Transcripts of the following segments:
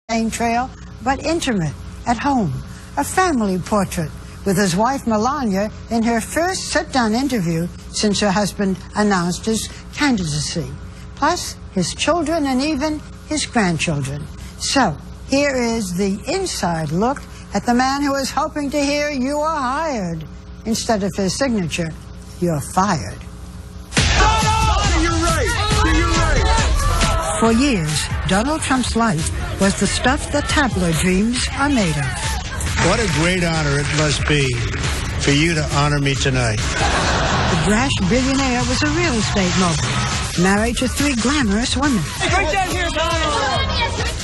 campaign trail, but intimate, at home. A family portrait with his wife Melania in her first sit-down interview since her husband announced his candidacy. Plus, his children and even his grandchildren. So, here is the inside look at the man who is hoping to hear "you are hired" instead of his signature, "you're fired." For years, Donald Trump's life was the stuff that tabloid dreams are made of. What a great honor it must be for you to honor me tonight. The brash billionaire was a real estate mogul, married to 3 glamorous women. Right down here,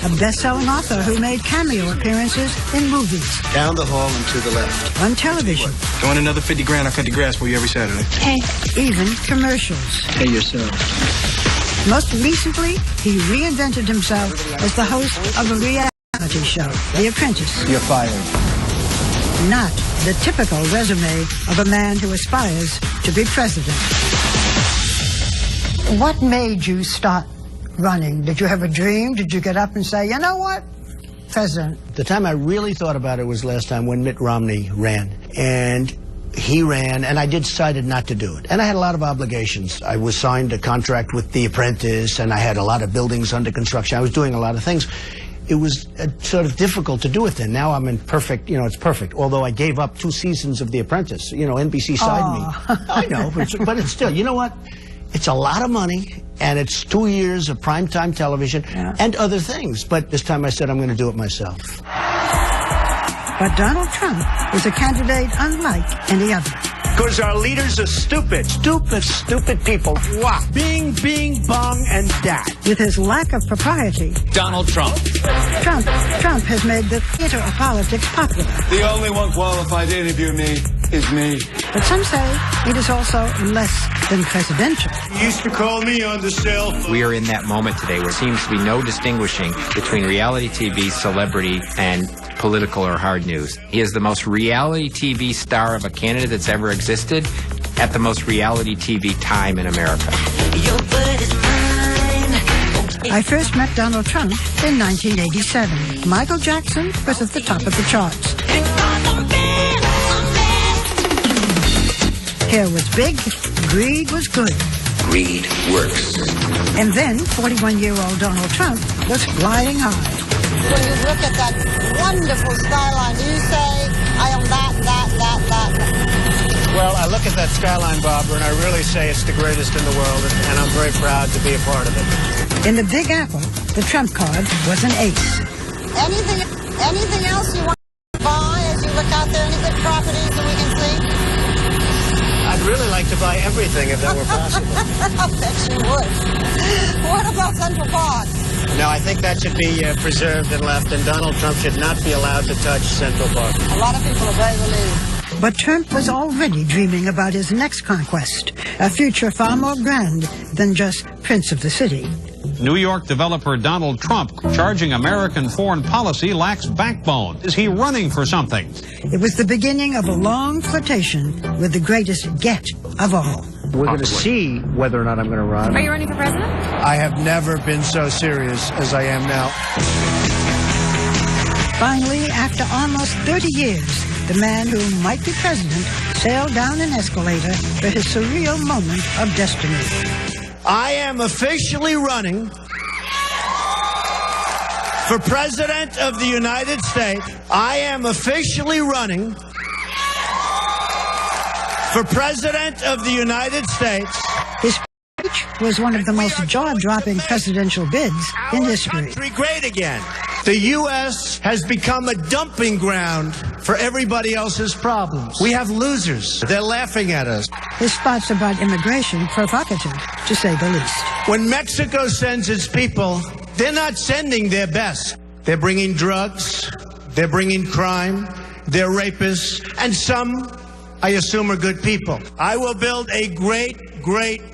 A best-selling author who made cameo appearances in movies. Down the hall and to the left. On television. You want another 50 grand? I'll cut the grass for you every Saturday. Hey. Even commercials. Pay yourself. Most recently, he reinvented himself as the host of a reality show, The Apprentice. You're fired. Not the typical resume of a man who aspires to be president. What made you start running? Did you have a dream? Did you get up and say, you know what, president? The time I really thought about it was last time when Mitt Romney ran. And he ran, and I decided not to do it. And I had a lot of obligations. I was signed a contract with The Apprentice, and I had a lot of buildings under construction. I was doing a lot of things. It was sort of difficult to do it then. Now I'm in perfect, it's perfect. Although I gave up 2 seasons of The Apprentice. NBC signed me. I know, but it's still, you know what? It's a lot of money, and it's 2 years of primetime television and other things. But this time I said I'm going to do it myself. But Donald Trump is a candidate unlike any other. Because our leaders are stupid. Stupid people. Wow. Bing, bing, bong, and dat. With his lack of propriety, Donald Trump. Trump has made the theater of politics popular. The only one qualified to interview me is me. But some say it is also less than presidential. You used to call me on the cell phone. We are in that moment today where there seems to be no distinguishing between reality TV, celebrity, and political or hard news. He is the most reality TV star of a candidate that's ever existed at the most reality TV time in America. I first met Donald Trump in 1987. Michael Jackson was at the top of the charts. Hair was big, greed was good. Greed works. And then 41-year-old Donald Trump was flying high. When you look at that wonderful skyline, do you say, I am that? Well, I look at that skyline, Barbara, and I really say it's the greatest in the world, and I'm very proud to be a part of it. In the Big Apple, the trump card was an ace. Anything else you want to buy as you look out there? Any good properties that we can see? I'd really like to buy everything if that were possible. I bet you would. What about Central Park? No, I think that should be preserved and left, and Donald Trump should not be allowed to touch Central Park. A lot of people are very relieved. But Trump was already dreaming about his next conquest, a future far more grand than just Prince of the City. New York developer Donald Trump charging American foreign policy lacks backbone. Is he running for something? It was the beginning of a long flirtation with the greatest get of all. We're going to see whether or not I'm going to run. Are you running for president? I have never been so serious as I am now. Finally, after almost 30 years, the man who might be president sailed down an escalator for his surreal moment of destiny. I am officially running for President of the United States. I am officially running for President of the United States. His speech was one of the most jaw-dropping presidential bids in history. Great again. The U.S. has become a dumping ground for everybody else's problems. We have losers. They're laughing at us. His thoughts about immigration provocative, to say the least. When Mexico sends its people, they're not sending their best. They're bringing drugs, they're bringing crime, they're rapists, and some, I assume, are good people. I will build a great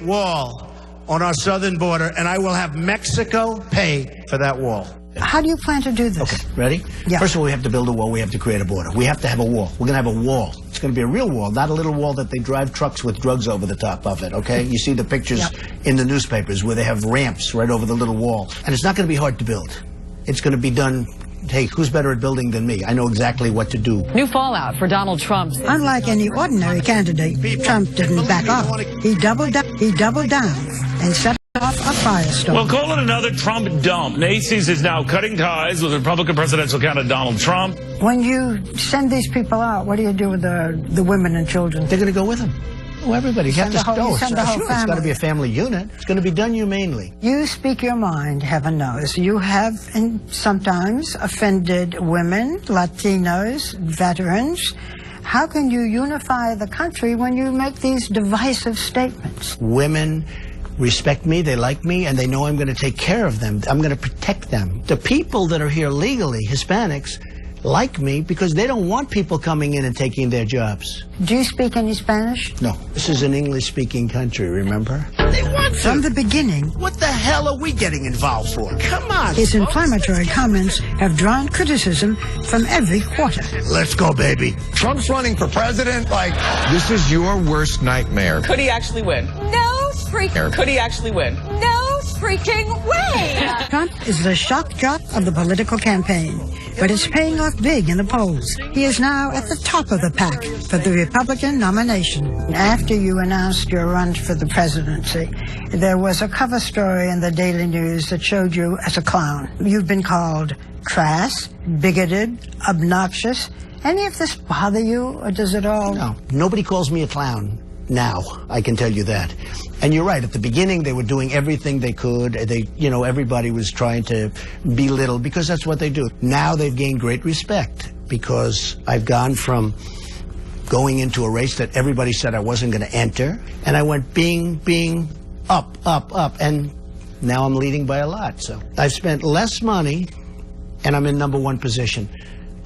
wall on our southern border, and I will have Mexico pay for that wall. How do you plan to do this? Okay, ready? Yeah. First of all, we have to build a wall. We have to create a border. We have to have a wall. We're going to have a wall. It's going to be a real wall, not a little wall that they drive trucks with drugs over the top of it, okay? You see the pictures in the newspapers where they have ramps right over the little wall. And it's not going to be hard to build. It's going to be done hey, who's better at building than me? I know exactly what to do. New fallout for Donald Trump. Unlike any ordinary candidate, Trump didn't back off. He doubled down and set off a firestorm. Well, call it another Trump dump. Macy's is now cutting ties with Republican presidential candidate Donald Trump. When you send these people out, what do you do with the women and children? They're going to go with them. Oh, everybody. You have to go. Send the whole Sure, family. it's got to be a family unit. It's going to be done humanely. You speak your mind, heaven knows. You have sometimes offended women, Latinos, veterans. How can you unify the country when you make these divisive statements? Women respect me, they like me, and they know I'm going to take care of them. I'm going to protect them. The people that are here legally, Hispanics, like me because they don't want people coming in and taking their jobs. Do you speak any Spanish? No. This is an English-speaking country, remember? They want to. From the beginning, What the hell are we getting involved for? Come on. his inflammatory comments have drawn criticism from every quarter. Let's go, baby. Trump's running for president. Like, this is your worst nightmare. Could he actually win? No freaking. Could he actually win? No freaking way. Trump is the shock jock of the political campaign, but it's paying off big in the polls. He is now at the top of the pack for the Republican nomination. After you announced your run for the presidency, there was a cover story in the Daily News that showed you as a clown. You've been called crass, bigoted, obnoxious. Any of this bother you, or does it all? No, nobody calls me a clown now, I can tell you that. And you're right, at the beginning they were doing everything they could. Everybody was trying to belittle because that's what they do. Now they've gained great respect because I've gone from going into a race that everybody said I wasn't going to enter, and I went bing, up, and now I'm leading by a lot. So I've spent less money and I'm in #1 position.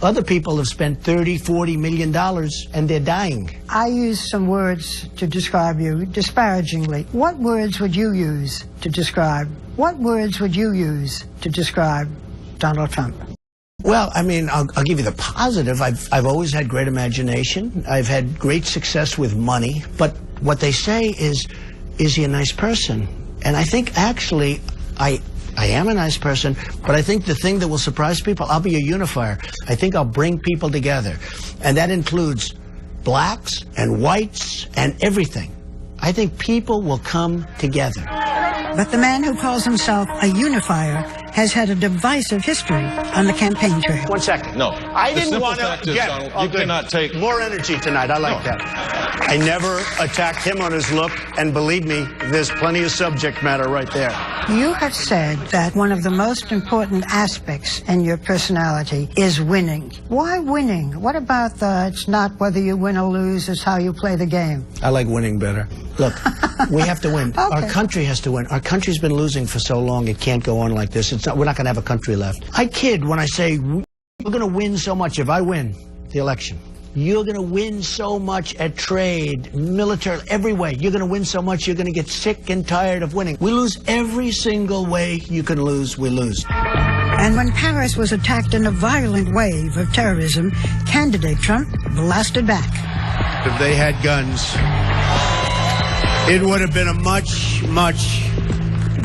Other people have spent $30, $40 million and they're dying. I used some words to describe you disparagingly. What words would you use to describe? What words would you use to describe Donald Trump? Well, I mean, I'll give you the positive. I've always had great imagination. I've had great success with money. But what they say is he a nice person? And I think actually I am a nice person, but I think the thing that will surprise people, I'll be a unifier. I think I'll bring people together. And that includes blacks and whites and everything. I think people will come together. But the man who calls himself a unifier has had a divisive history on the campaign trail. 1 second. No. I The didn't simple want fact to is, get Donald, you cannot take more energy tonight. I like that. I never attacked him on his look, and believe me, there's plenty of subject matter right there. You have said that one of the most important aspects in your personality is winning. Why winning? What about it's not whether you win or lose, it's how you play the game? I like winning better. Look, we have to win. Okay. Our country has to win. Our country's been losing for so long, it can't go on like this. We're not going to have a country left. I kid when I say we're going to win so much if I win the election. You're going to win so much at trade, military, every way. You're going to win so much, you're going to get sick and tired of winning. We lose every single way you can lose, we lose. And when Paris was attacked in a violent wave of terrorism, candidate Trump blasted back. If they had guns, it would have been a much, much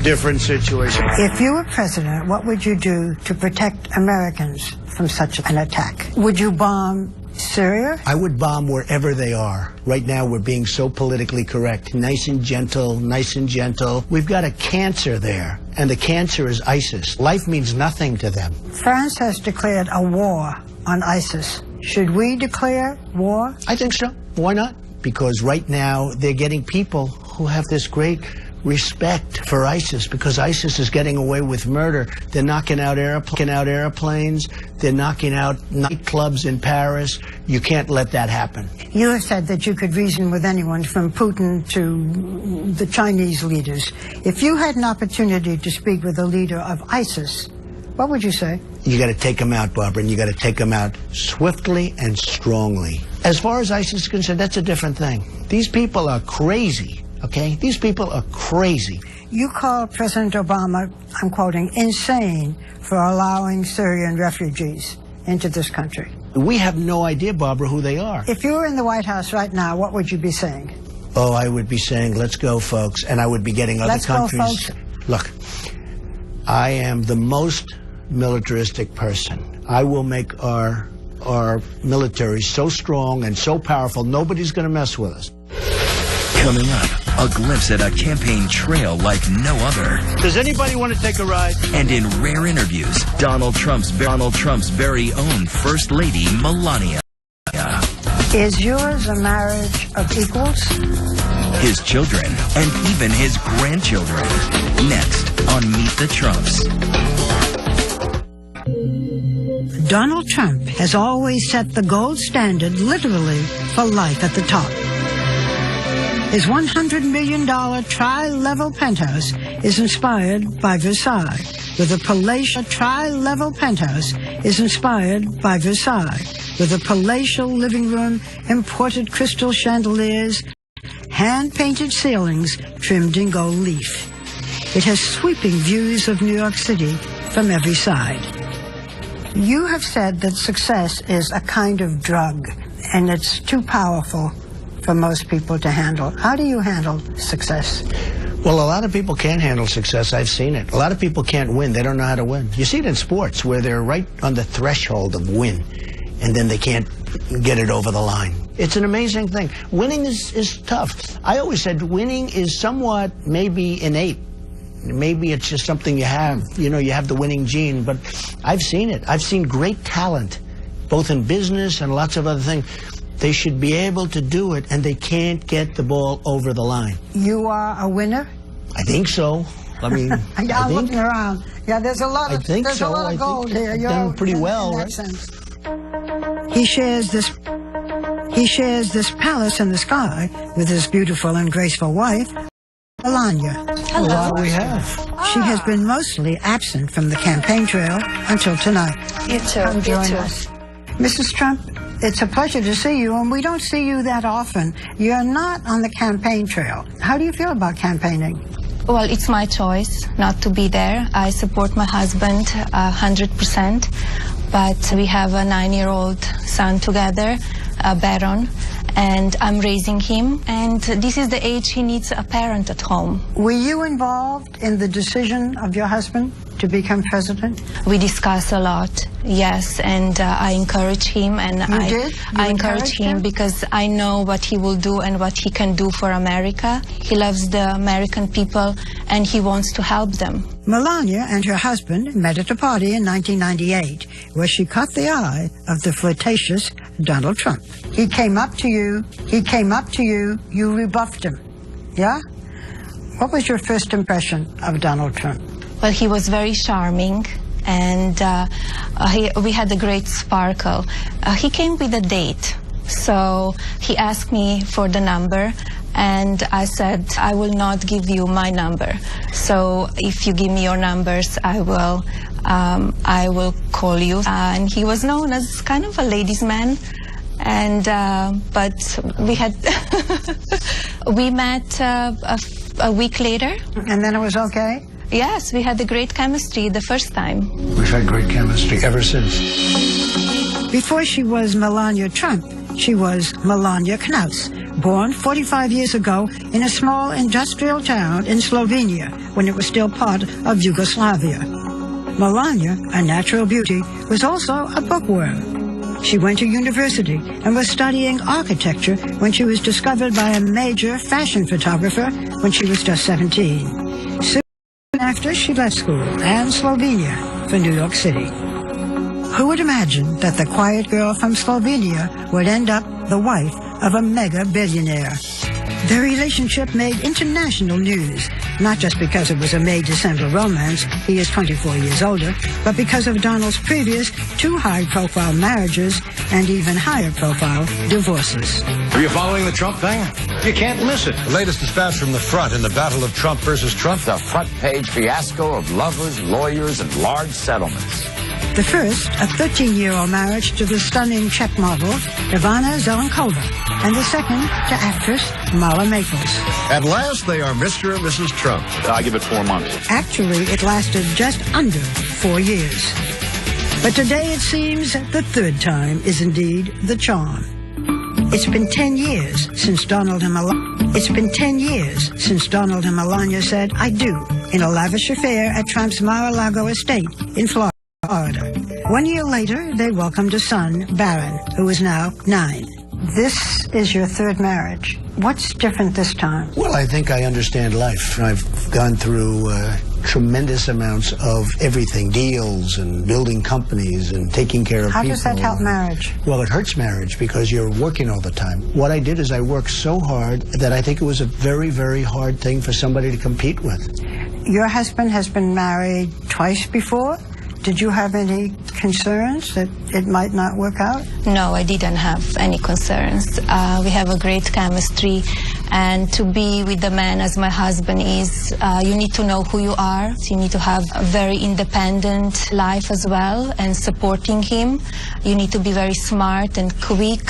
different situation. If you were president, what would you do to protect Americans from such an attack? Would you bomb Syria? I would bomb wherever they are. Right now, we're being so politically correct. Nice and gentle, nice and gentle. We've got a cancer there, and the cancer is ISIS. Life means nothing to them. France has declared a war on ISIS. Should we declare war? I think so. Why not? Because right now, they're getting people who have this great respect for ISIS because ISIS is getting away with murder. They're knocking out airplanes. They're knocking out nightclubs in Paris. You can't let that happen. You have said that you could reason with anyone from Putin to the Chinese leaders. If you had an opportunity to speak with a leader of ISIS, what would you say? You got to take them out, Barbara, and you got to take them out swiftly and strongly. As far as ISIS is concerned, that's a different thing. These people are crazy. Okay? These people are crazy. You called President Obama, I'm quoting, insane for allowing Syrian refugees into this country. We have no idea, Barbara, who they are. If you were in the White House right now, what would you be saying? Oh, I would be saying, let's go, folks. And I would be getting other countries. Let's go, folks. Look, I am the most militaristic person. I will make our military so strong and so powerful, nobody's going to mess with us. Coming up, a glimpse at a campaign trail like no other. Does anybody want to take a ride? And in rare interviews, Donald Trump's very own First Lady, Melania. Is yours a marriage of equals? His children, and even his grandchildren. Next on Meet the Trumps. Donald Trump has always set the gold standard, literally, for life at the top. His $100 million tri-level penthouse is inspired by Versailles, with a palatial tri-level penthouse is inspired by Versailles, with a palatial living room, imported crystal chandeliers, hand-painted ceilings trimmed in gold leaf. It has sweeping views of New York City from every side. You have said that success is a kind of drug, and it's too powerful for most people to handle. How do you handle success? Well, a lot of people can't handle success. I've seen it. A lot of people can't win. They don't know how to win. You see it in sports where they're right on the threshold of win, and then they can't get it over the line. It's an amazing thing. Winning is tough. I always said winning is somewhat maybe innate. Maybe it's just something you have. You know, you have the winning gene, but I've seen it. I've seen great talent, both in business and lots of other things. They should be able to do it, and they can't get the ball over the line. You are a winner? I think so. I mean, I'm looking around. Yeah, there's a lot of a lot of gold here. You're done pretty well, right? He shares this palace in the sky with his beautiful and graceful wife, Melania. Hello. What do we have? She has been mostly absent from the campaign trail until tonight. You too. Come join us. Mrs. Trump, it's a pleasure to see you, and we don't see you that often. You're not on the campaign trail. How do you feel about campaigning? Well, it's my choice not to be there. I support my husband 100%, but we have a 9-year-old son together, Baron, and I'm raising him, and this is the age he needs a parent at home. Were you involved in the decision of your husband to become president? We discuss a lot, yes, and I encourage him, and I encourage him because I know what he will do and what he can do for America. He loves the American people, and he wants to help them. Melania and her husband met at a party in 1998, where she caught the eye of the flirtatious Donald Trump. He came up to you, you rebuffed him, yeah? What was your first impression of Donald Trump? Well, he was very charming, and we had a great sparkle. He came with a date, so he asked me for the number, and I said, I will not give you my number. So if you give me your numbers, I will call you. And he was known as kind of a ladies' man, and but we had we met a week later. And then it was okay? Yes, we had a great chemistry the first time. We've had great chemistry ever since. Before she was Melania Trump, she was Melania Knaus, born 45 years ago in a small industrial town in Slovenia when it was still part of Yugoslavia. Melania, a natural beauty, was also a bookworm. She went to university and was studying architecture when she was discovered by a major fashion photographer when she was just 17. Soon after, she left school and Slovenia for New York City. Who would imagine that the quiet girl from Slovenia would end up the wife of a mega billionaire? Their relationship made international news, not just because it was a May-December romance, he is 24 years older, but because of Donald's previous 2 high-profile marriages and even higher-profile divorces. Are you following the Trump thing? You can't miss it. The latest dispatch from the front in the battle of Trump versus Trump. The front-page fiasco of lovers, lawyers, and large settlements. The first, a 13-year-old marriage to the stunning Czech model, Ivana Zelenkova, and the second to actress Mala Maples. At last, they are Mr. and Mrs. Trump. I give it 4 months. Actually, it lasted just under 4 years. But today it seems the third time is indeed the charm. It's been 10 years since Donald and Melania said, I do, in a lavish affair at Trump's Mar-a-Lago estate in Florida. Florida. 1 year later, they welcomed a son, Barron, who is now 9. This is your third marriage. What's different this time? Well, I think I understand life. I've gone through tremendous amounts of everything, deals and building companies and taking care of people. How does that help marriage? Well, it hurts marriage because you're working all the time. What I did is I worked so hard that I think it was a very, very hard thing for somebody to compete with. Your husband has been married twice before. Did you have any concerns that it might not work out? No, I didn't have any concerns. We have a great chemistry, and to be with the man as my husband is, you need to know who you are. You need to have a very independent life as well, and supporting him. You need to be very smart and quick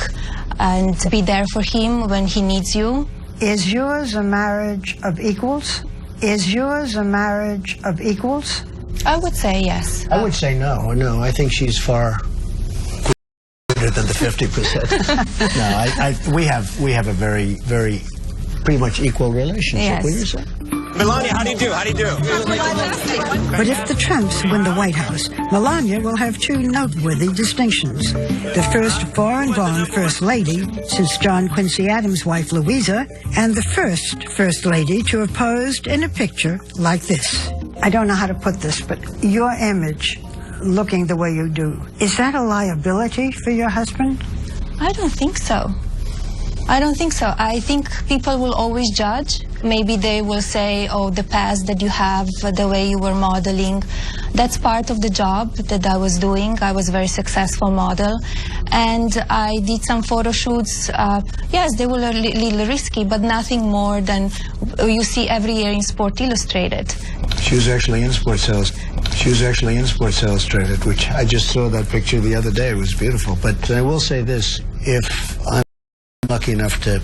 and be there for him when he needs you. Is yours a marriage of equals? Is yours a marriage of equals? I would say yes. I would say no. No, I think she's far greater than the 50%. No, we have a very, very, pretty much equal relationship. Yes. Wouldn't you say? Melania, how do you do? How do you do? But if the Trumps win the White House, Melania will have 2 noteworthy distinctions. The first foreign-born First Lady since John Quincy Adams' wife Louisa, and the first First Lady to have posed in a picture like this. I don't know how to put this, but your image, looking the way you do, is that a liability for your husband? I don't think so. I don't think so. I think people will always judge. Maybe they will say, oh, the past that you have, the way you were modeling, that's part of the job that I was doing. I was a very successful model. And I did some photo shoots. Yes, they were a little risky, but nothing more than you see every year in Sport Illustrated. She was actually in Sports Illustrated, which I just saw that picture the other day. It was beautiful. But I will say this, if I'm lucky enough to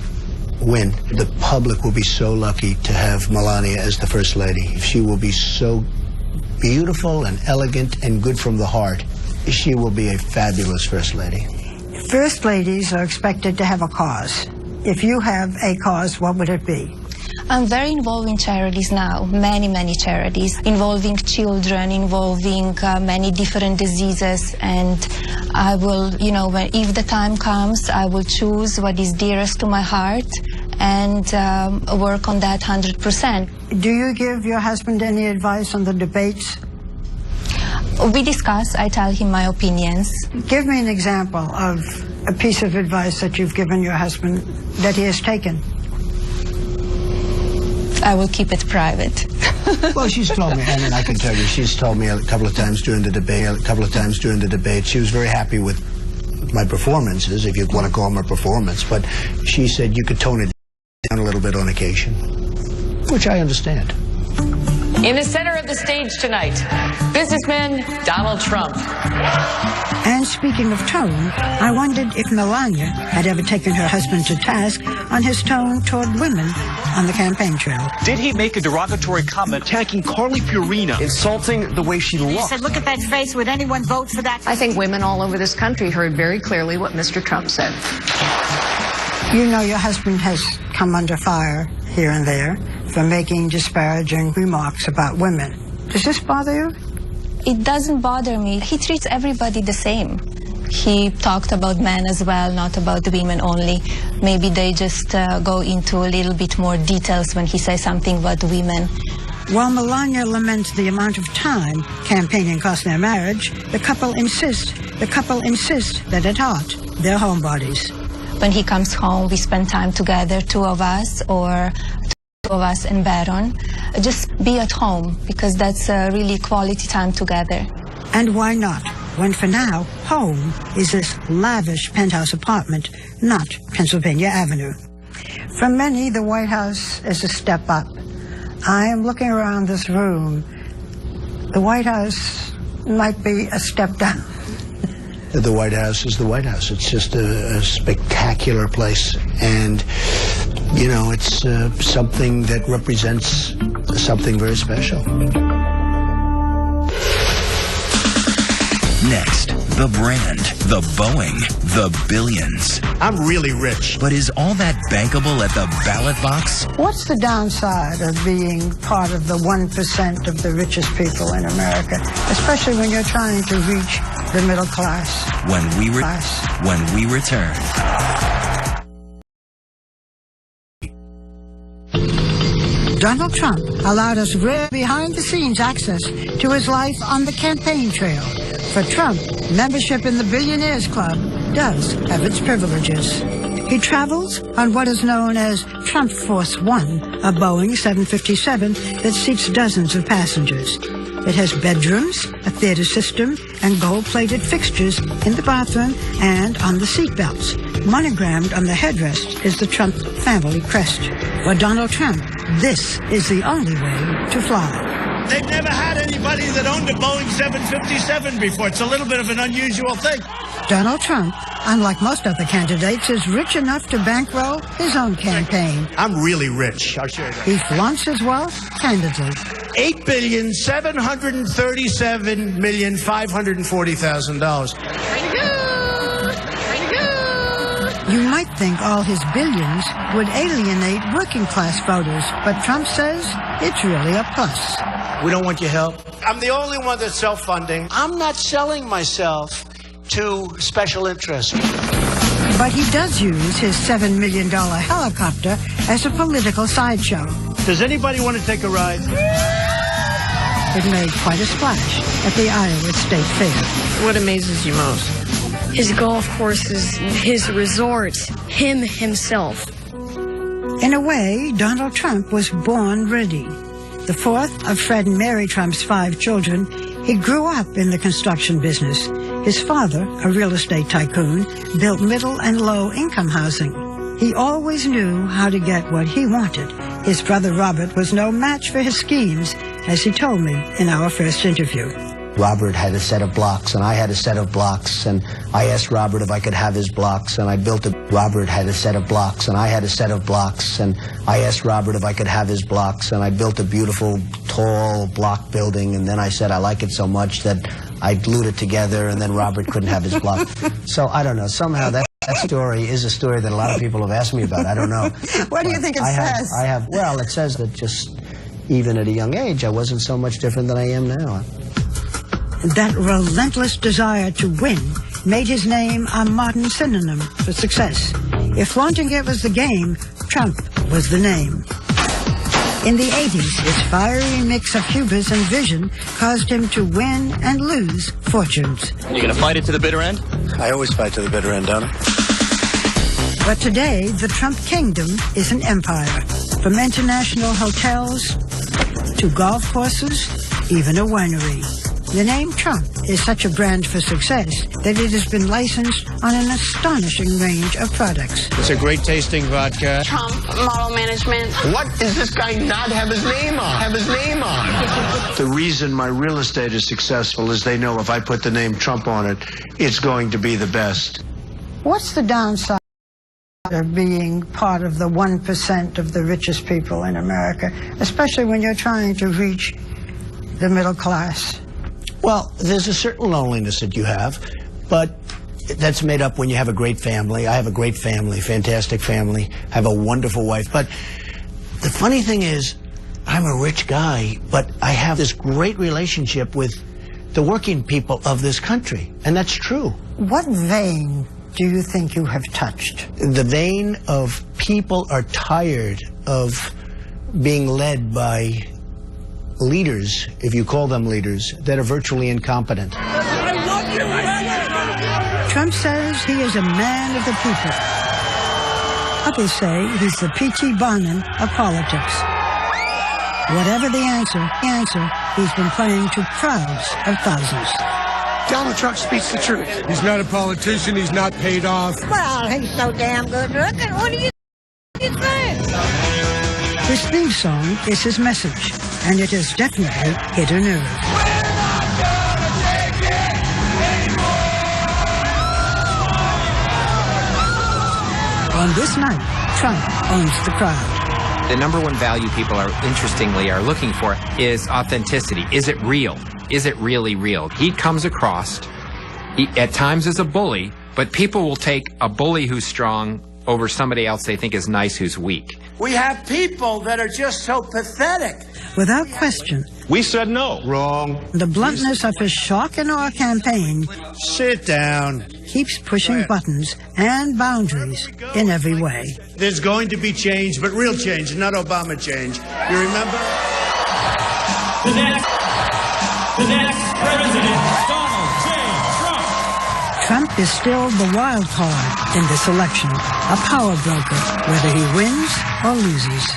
win, the public will be so lucky to have Melania as the First Lady. She will be so beautiful and elegant and good from the heart. She will be a fabulous First Lady. First Ladies are expected to have a cause. If you have a cause, what would it be? I'm very involved in charities now, many charities, involving children, involving many different diseases, and I will, if the time comes, I will choose what is dearest to my heart and work on that 100%. Do you give your husband any advice on the debates? We discuss, I tell him my opinions. Give me an example of a piece of advice that you've given your husband that he has taken. I will keep it private. Well, she's told me, and I can tell you, she's told me a couple of times during the debate, she was very happy with my performances, if you want to call them a performance, but she said you could tone it down a little bit on occasion, which I understand. In the center of the stage tonight, businessman Donald Trump. And speaking of tone, I wondered if Melania had ever taken her husband to task on his tone toward women on the campaign trail. Did he make a derogatory comment attacking Carly Fiorina, insulting the way she looked? He said, look at that face. Would anyone vote for that? I think women all over this country heard very clearly what Mr. Trump said. You know your husband has come under fire here and there for making disparaging remarks about women. Does this bother you? It doesn't bother me. He treats everybody the same. He talked about men as well, not about women only. Maybe they just go into a little bit more details when he says something about women. While Melania laments the amount of time campaigning cost their marriage, the couple insist that at heart, they're homebodies. When he comes home, we spend time together, 2 of us, or 2 of us and Baron. Just be at home, because that's really quality time together. And why not? When for now, home is this lavish penthouse apartment, not Pennsylvania Avenue. For many, the White House is a step up. I am looking around this room. The White House might be a step down. The White House is the White House. It's just a spectacular place. And, you know, it's something that represents something very special. Next. the brand, the Boeing, the billions. I'm really rich. But is all that bankable at the ballot box? What's the downside of being part of the 1% of the richest people in America, especially when you're trying to reach the middle class? When we return. Donald Trump allowed us rare behind-the-scenes access to his life on the campaign trail. For Trump, membership in the Billionaires Club does have its privileges. He travels on what is known as Trump Force One, a Boeing 757 that seats dozens of passengers. It has bedrooms, a theater system, and gold-plated fixtures in the bathroom and on the seatbelts. Monogrammed on the headrest is the Trump family crest. For Donald Trump, this is the only way to fly. They've never had anybody that owned a Boeing 757 before. It's a little bit of an unusual thing. Donald Trump, unlike most other candidates, is rich enough to bankroll his own campaign. I'm really rich. I'll show you that. He flaunts his wealth candidly. $8,737,540,000. You might think all his billions would alienate working-class voters, but Trump says it's really a plus. We don't want your help. I'm the only one that's self-funding. I'm not selling myself to special interests. But he does use his $7 million helicopter as a political sideshow. Does anybody want to take a ride? It made quite a splash at the Iowa State Fair. What amazes you most? His golf courses, his resorts, him himself. In a way, Donald Trump was born ready. The fourth of Fred and Mary Trump's 5 children, he grew up in the construction business. His father, a real estate tycoon, built middle and low-income housing. He always knew how to get what he wanted. His brother Robert was no match for his schemes, as he told me in our first interview. Robert had a set of blocks, and I had a set of blocks, and I asked Robert if I could have his blocks, and I built it. Robert had a set of blocks, and I had a set of blocks, and I asked Robert if I could have his blocks, and I built a beautiful, tall block building, and then I said I like it so much that I glued it together, and then Robert couldn't have his block. So, I don't know, somehow that story is a story that a lot of people have asked me about. I don't know. What do you think it says? Well, it says that just even at a young age, I wasn't so much different than I am now. That relentless desire to win made his name a modern synonym for success. If flaunting it was the game, Trump was the name. In the 80s, his fiery mix of hubris and vision caused him to win and lose fortunes. You gonna fight it to the bitter end? I always fight to the bitter end, don't I? But today, the Trump kingdom is an empire. From international hotels to golf courses, even a winery. The name Trump is such a brand for success that it has been licensed on an astonishing range of products. It's a great tasting vodka. Trump Model Management. What does this guy not have his name on? The reason my real estate is successful is they know if I put the name Trump on it, it's going to be the best. What's the downside of being part of the 1% of the richest people in America, especially when you're trying to reach the middle class? Well, there's a certain loneliness that you have, but that's made up when you have a great family. I have a great family, fantastic family, have a wonderful wife. But the funny thing is, I'm a rich guy, but I have this great relationship with the working people of this country, and that's true. What vein do you think you have touched? The vein of people are tired of being led by leaders, if you call them leaders, that are virtually incompetent. Trump says he is a man of the people. Others say he's the P.T. Barnum of politics. Whatever the answer, he's been playing to crowds of thousands. Donald Trump speaks the truth. He's not a politician. He's not paid off. Well, he's so damn good looking. What do you think? His theme song is his message, and it has definitely hit a nerve. On this night, Trump owns the crowd. The number one value people are looking for is authenticity. Is it real? Is it really real? He comes across He at times is a bully, but people will take a bully who's strong over somebody else they think is nice who's weak. We have people that are just so pathetic. Without question, We said no. Wrong. the bluntness of his shock and awe campaign Sit down. keeps pushing buttons and boundaries in every way. There's going to be change, but real change, not Obama change. You remember? The next president, Donald J. Trump. Trump is still the wild card in this election, a power broker, whether he wins or loses.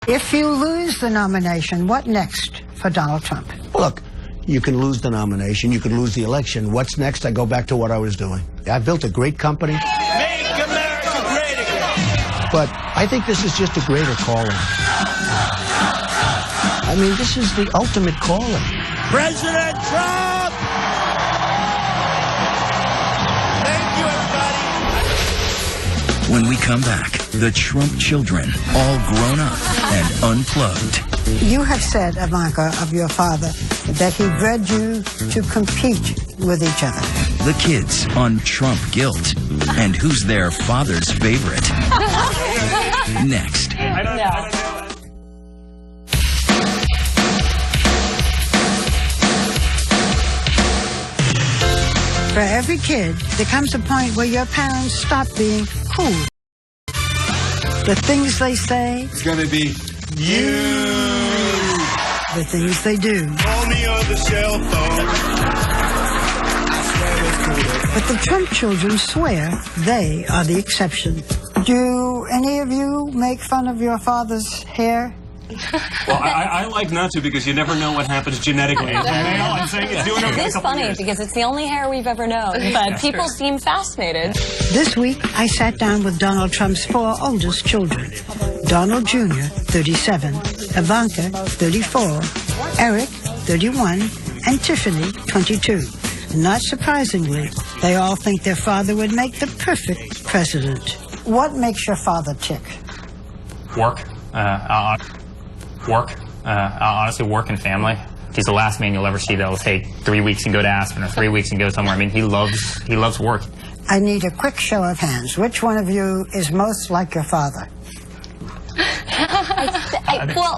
If you lose the nomination, what next for Donald Trump? Look, you can lose the nomination, you can lose the election. What's next? I go back to what I was doing. I built a great company. Make America great again. But I think this is just a greater calling. I mean, this is the ultimate calling. President Trump! Thank you, everybody. When we come back, the Trump children, all grown up and unplugged. You have said, Ivanka, of your father, that he bred you to compete with each other. The kids on Trump guilt and who's their father's favorite. Next. For every kid, there comes a point where your parents stop being cool. The things they say, It's gonna be you. the things they do. Call me on the cell phone. But the Trump children swear they are the exception. Do any of you make fun of your father's hair? Well, I like not to because you never know what happens genetically. I'm saying it's doing It is funny because it's the only hair we've ever known, but people seem fascinated. This week, I sat down with Donald Trump's 4 oldest children. Donald Jr., 37, Ivanka, 34, Eric, 31, and Tiffany, 22. Not surprisingly, they all think their father would make the perfect president. What makes your father tick? Work. Honestly, work and family. He's the last man you'll ever see that'll take 3 weeks and go to Aspen or 3 weeks and go somewhere. I mean, he loves work. I need a quick show of hands. Which one of you is most like your father?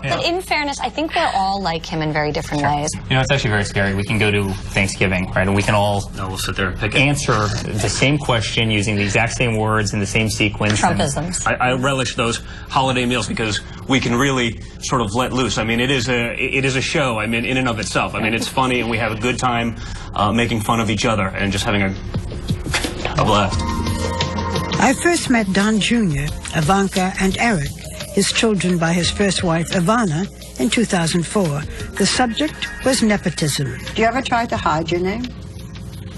But in fairness, I think we're all like him in very different ways. You know, it's actually very scary. We can go to Thanksgiving, right, and we can all we'll sit there and pick answer the same question using the exact same words in the same sequence. Trumpisms. I relish those holiday meals because we can really sort of let loose. I mean, it is a show. I mean, in and of itself. I mean, it's funny and we have a good time making fun of each other and just having a blast. I first met Don Jr., Ivanka, and Eric, his children by his first wife, Ivana, in 2004. The subject was nepotism. Do you ever try to hide your name?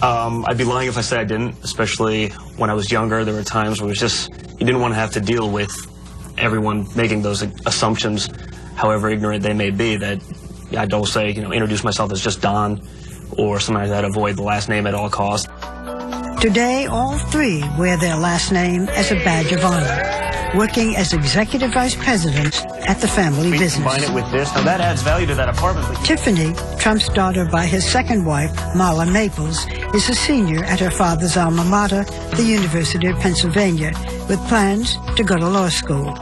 I'd be lying if I said I didn't, especially when I was younger. There were times where it was just, you didn't want to have to deal with everyone making those assumptions, however ignorant they may be, that I'd always say, introduce myself as just Don, or something like that, avoid the last name at all costs. Today, all 3 wear their last name as a badge of honor, working as executive vice presidents at the family business. Combine it with this, now that adds value to that apartment. Tiffany, Trump's daughter by his second wife, Marla Maples, is a senior at her father's alma mater, the University of Pennsylvania, with plans to go to law school.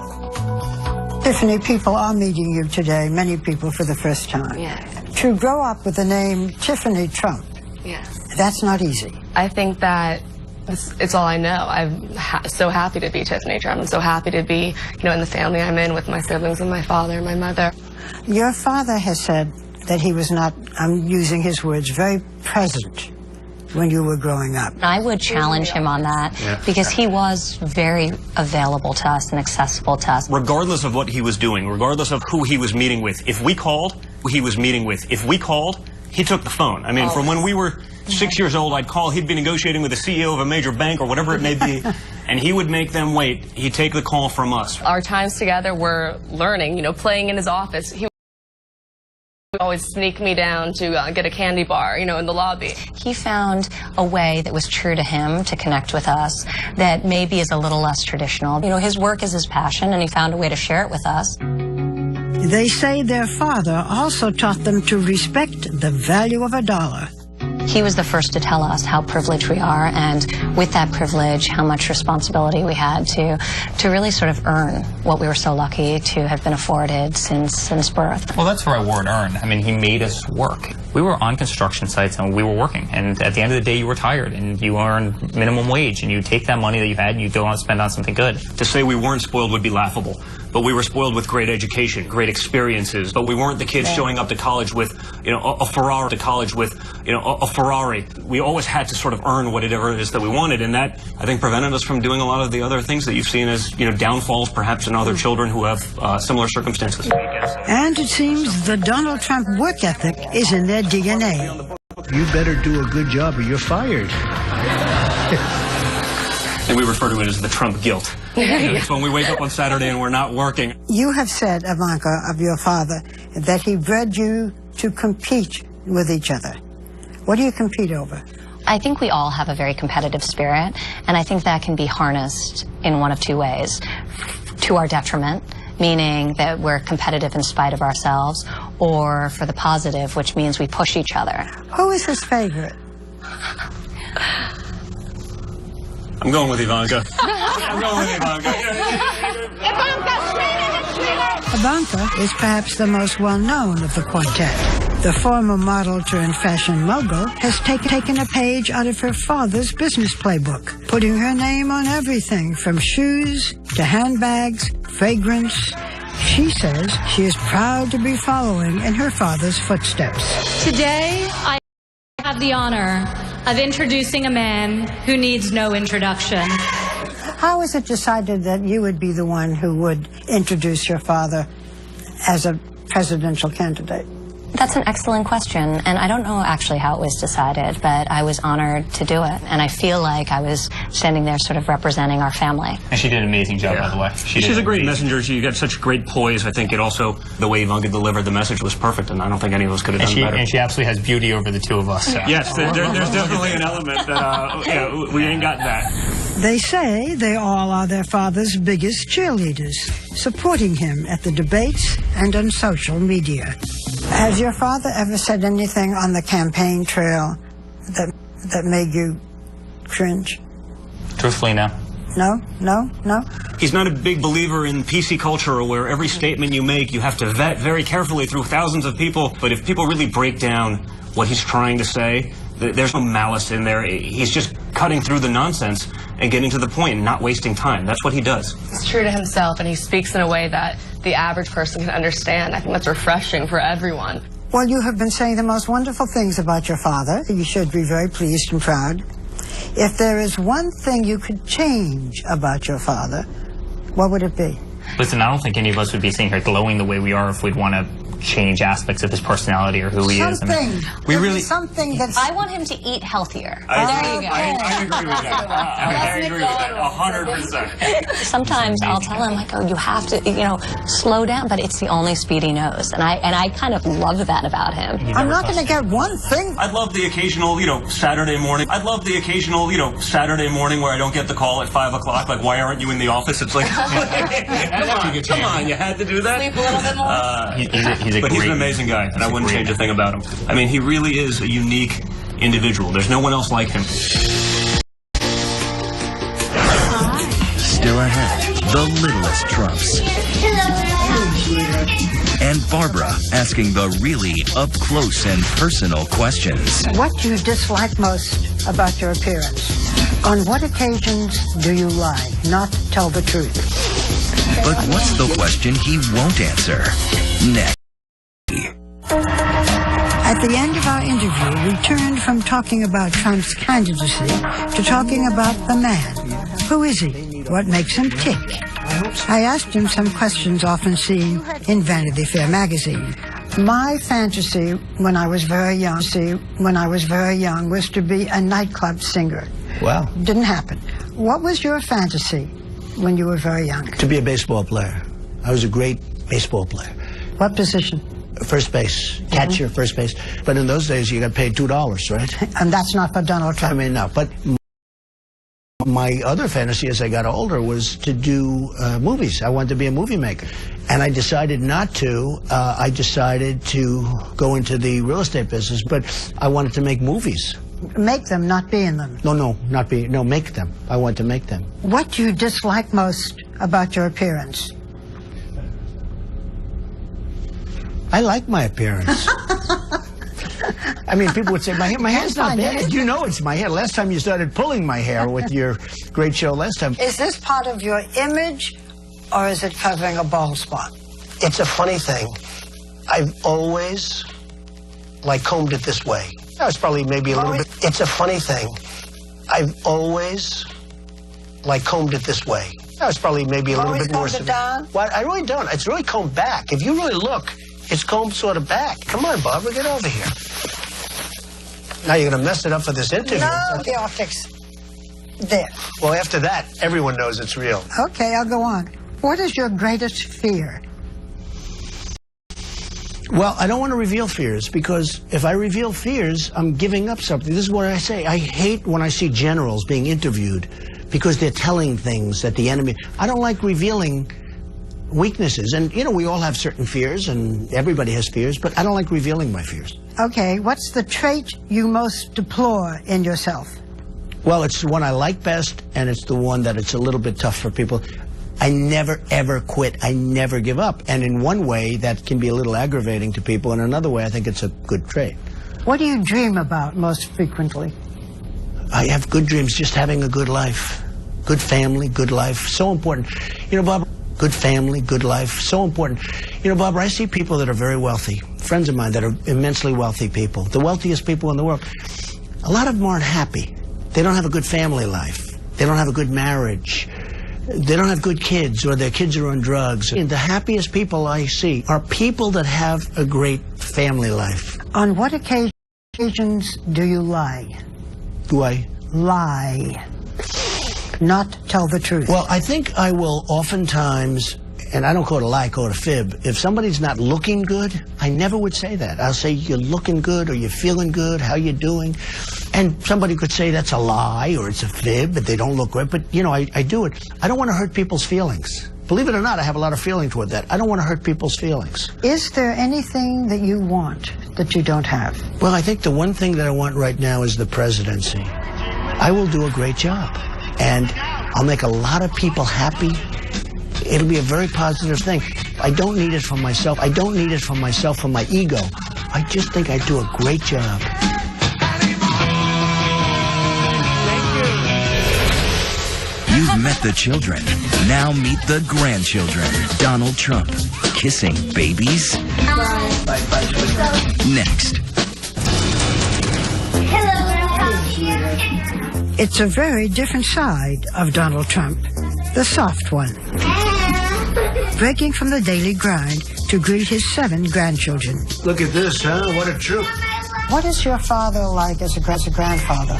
Tiffany, people are meeting you today, many people for the first time. Yeah. To grow up with the name Tiffany Trump, that's not easy. I think that it's all I know. I'm so happy to be Tiffany Trump. I'm so happy to be, in the family I'm in with my siblings and my father and my mother. Your father has said that he was not, I'm using his words, very present when you were growing up. I would challenge him on that because he was very available to us and accessible to us. Regardless of what he was doing, regardless of who he was meeting with, if we called, he took the phone. I mean, from when we were 6 years old, I'd call, he'd be negotiating with the CEO of a major bank or whatever it may be, and he would make them wait. He'd take the call from us. Our times together were learning, playing in his office. He would always sneak me down to get a candy bar, in the lobby. He found a way that was true to him to connect with us that maybe is a little less traditional. His work is his passion, and he found a way to share it with us. They say their father also taught them to respect the value of a dollar. He was the first to tell us how privileged we are, and with that privilege, how much responsibility we had to really sort of earn what we were so lucky to have been afforded since birth. Well, that's the right word, earn. I mean, he made us work. We were on construction sites and we were working, and at the end of the day you were tired and you earned minimum wage, and you take that money that you had and you go out and spend on something good. To say we weren't spoiled would be laughable, but we were spoiled with great education, great experiences, but we weren't the kids showing up to college with, a Ferrari. We always had to sort of earn whatever it is that we wanted, and that, I think, prevented us from doing a lot of the other things that you've seen as, downfalls perhaps in other children who have similar circumstances. And it seems the Donald Trump work ethic is in their DNA. You better do a good job or you're fired. And we refer to it as the Trump guilt. It's when we wake up on Saturday and we're not working. You have said, Ivanka, of your father, that he bred you to compete with each other. What do you compete over? I think we all have a very competitive spirit, and I think that can be harnessed in one of two ways. To our detriment, meaning that we're competitive in spite of ourselves, or for the positive, which means we push each other. Who is his favorite? I'm going with Ivanka. I'm going with Ivanka. Ivanka is perhaps the most well-known of the quartet. The former model turned fashion mogul has taken a page out of her father's business playbook, putting her name on everything from shoes to handbags, fragrance. She says she is proud to be following in her father's footsteps. Today, I have the honor of introducing a man who needs no introduction. How was it decided that you would be the one who would introduce your father as a presidential candidate? That's an excellent question, and I don't know actually how it was decided, but I was honored to do it, and I feel like I was standing there sort of representing our family. And she did an amazing job, by the way. She's a great messenger. She got such great poise. I think it also, the way Ivanka delivered the message was perfect, and I don't think any of us could have done better. And she absolutely has beauty over the two of us. So. Yes, there's definitely an element that, we ain't got that. They say they all are their father's biggest cheerleaders, supporting him at the debates and on social media. Has your father ever said anything on the campaign trail that made you cringe? Truthfully, no. No? He's not a big believer in PC culture where every statement you make you have to vet very carefully through thousands of people. But if people really break down what he's trying to say, there's no malice in there. He's just cutting through the nonsense and getting to the point and not wasting time. That's what he does. He's true to himself, and he speaks in a way that the average person can understand. I think that's refreshing for everyone. Well, you have been saying the most wonderful things about your father. You should be very pleased and proud. If there is one thing you could change about your father, what would it be? Listen, I don't think any of us would be sitting here glowing the way we are if we'd want to change aspects of his personality or who he is. Something that's... I want him to eat healthier. There you go. I agree with that. I agree with that 100%. Sometimes I'll tell him, like, oh, you have to, slow down, but it's the only speed he knows. And I kind of love that about him. I'm not going to get one thing. I'd love the occasional, Saturday morning. I'd love the occasional, Saturday morning where I don't get the call at 5 o'clock, like, why aren't you in the office? It's like, come on, you had to do that? Sleep a little bit more? But he's an amazing guy, and I wouldn't change a thing about him. I mean, he really is a unique individual. There's no one else like him. Still ahead, the littlest Trumps. And Barbara asking the really up-close and personal questions. What do you dislike most about your appearance? On what occasions do you lie, not tell the truth? But what's the question he won't answer? Next. At the end of our interview, we turned from talking about Trump's candidacy to talking about the man. Who is he? What makes him tick? I asked him some questions often seen in Vanity Fair magazine. My fantasy when I was very young was to be a nightclub singer. Wow. Didn't happen. What was your fantasy when you were very young? To be a baseball player. I was a great baseball player. What position? First base, catcher, first base. But in those days, you got paid $2, right? And that's not for Donald Trump. I mean, no. But my other fantasy as I got older was to do movies. I wanted to be a movie maker. And I decided not to. I decided to go into the real estate business, but I wanted to make movies. Make them, not be in them. No, make them. I want to make them. What do you dislike most about your appearance? I like my appearance. I mean, people would say, my hair's not bad. You know it's my hair. Last time you started pulling my hair with your great show last time. Is this part of your image, or is it covering a bald spot? It's a funny thing. I've always, combed it this way. That was probably maybe a little bit. It's a funny thing. I've always, combed it this way. That was probably maybe a little bit more. Combed it down? Well, I really don't. It's really combed back. If you really look, it's combed sort of back. Come on, Barbara, get over here. Now you're going to mess it up for this interview. No, the optics. There. Well, after that, everyone knows it's real. Okay, I'll go on. What is your greatest fear? Well, I don't want to reveal fears, because if I reveal fears, I'm giving up something. This is what I say. I hate when I see generals being interviewed because they're telling things that the enemy... I don't like revealing weaknesses. And, we all have certain fears, and everybody has fears, but I don't like revealing my fears. Okay, what's the trait you most deplore in yourself? Well, it's the one I like best, and it's the one that it's a little bit tough for people. I never, ever quit. I never give up. And in one way, that can be a little aggravating to people. In another way, I think it's a good trait. What do you dream about most frequently? I have good dreams, just having a good life. Good family, good life. So important. Barbara, good family, good life. So important. Barbara, I see people that are very wealthy. Friends of mine that are immensely wealthy people. The wealthiest people in the world. A lot of them aren't happy. They don't have a good family life. They don't have a good marriage. They don't have good kids, or their kids are on drugs. And the happiest people I see are people that have a great family life. On what occasions do you lie? Do I? Lie. Not tell the truth. Well, I think I will oftentimes, and I don't call it a lie, I call it a fib. If somebody's not looking good, I never would say that. I'll say, you're looking good, or you're feeling good, how you doing? And somebody could say that's a lie, or it's a fib, but they don't look good. But, I do it. I don't want to hurt people's feelings. Believe it or not, I have a lot of feeling toward that. I don't want to hurt people's feelings. Is there anything that you want that you don't have? Well, I think the one thing that I want right now is the presidency. I will do a great job, and I'll make a lot of people happy. It'll be a very positive thing. I don't need it for myself. I don't need it for myself, for my ego. I just think I do a great job. You've met the children. Now meet the grandchildren. Donald Trump kissing babies. Next. It's a very different side of Donald Trump, the soft one. Breaking from the daily grind to greet his 7 grandchildren. Look at this, huh? What a troop. What is your father like as a grandfather?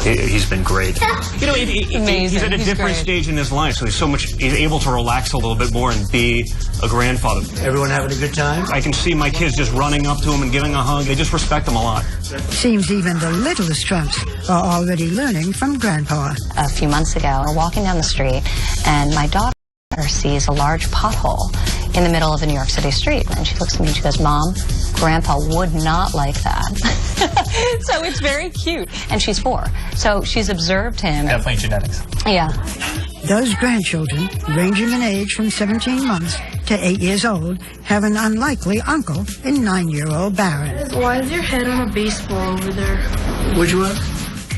He's been great. He's at a different stage in his life, so he's able to relax a little bit more and be a grandfather. Everyone having a good time? I can see my kids just running up to him and giving a hug. They just respect him a lot. Seems even the littlest Trumps are already learning from Grandpa. A few months ago, we're walking down the street, and my daughter sees a large pothole in the middle of a New York City street. And she looks at me and she goes, Mom, Grandpa would not like that. So it's very cute. And she's 4. So she's observed him. Definitely genetics. Yeah. Those grandchildren, ranging in age from 17 months to 8 years old, have an unlikely uncle in 9-year-old Barron. Why is your head on a baseball over there? Which one?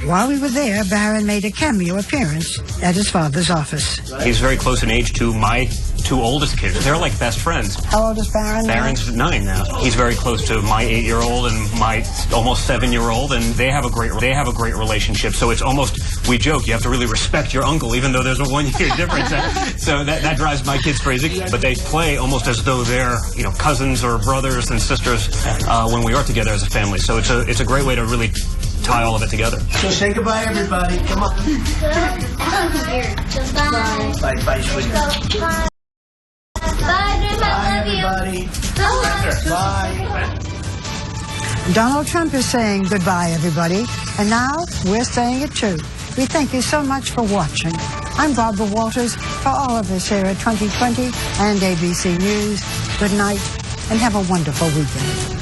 While we were there, Barron made a cameo appearance at his father's office. He's very close in age to my 2 oldest kids. They're like best friends. How old is Barron now? Barron's 9 now. He's very close to my 8-year-old and my almost 7-year-old, and they have a great relationship. So it's almost, we joke, you have to really respect your uncle, even though there's a 1-year difference. So that drives my kids crazy. But they play almost as though they're cousins or brothers and sisters when we are together as a family. So it's a great way to really tie all of it together. So say goodbye, everybody. Come on. Goodbye. Bye, sweetheart. Bye, everybody. Bye. Donald Trump is saying goodbye, everybody. And now we're saying it too. We thank you so much for watching. I'm Barbara Walters. For all of us here at 2020 and ABC News, good night and have a wonderful weekend.